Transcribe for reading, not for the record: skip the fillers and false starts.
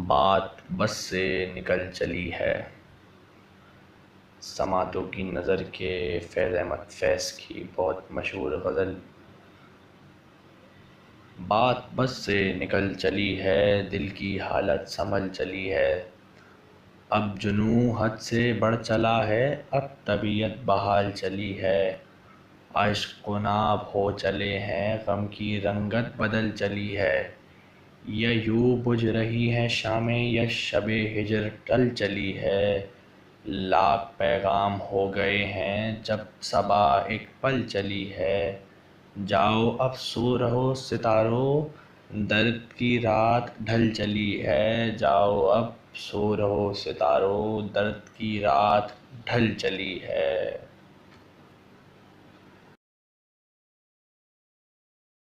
بات بس سے نکل چلی ہے۔ سماعتوں کی نظر کے فیض احمد فیض کی بہت مشہور غزل۔ بات بس سے نکل چلی ہے، دل کی حالت سنبھل چلی ہے۔ اب جنوں حد سے بڑھ چلا ہے، اب طبیعت بحال چلی ہے۔ عشق و ناب ہو چلے ہیں، غم کی رنگت بدل چلی ہے۔ یا یوں بجھ رہی ہے شامیں، یا شب ہجر ٹل چلی ہے۔ لاکھ پیغام ہو گئے ہیں، جب صبا ایک پل چلی ہے۔ جاؤ اب سو رہو ستاروں، درد کی رات ڈھل چلی ہے۔ جاؤ اب سو رہو ستاروں، درد کی رات ڈھل چلی ہے۔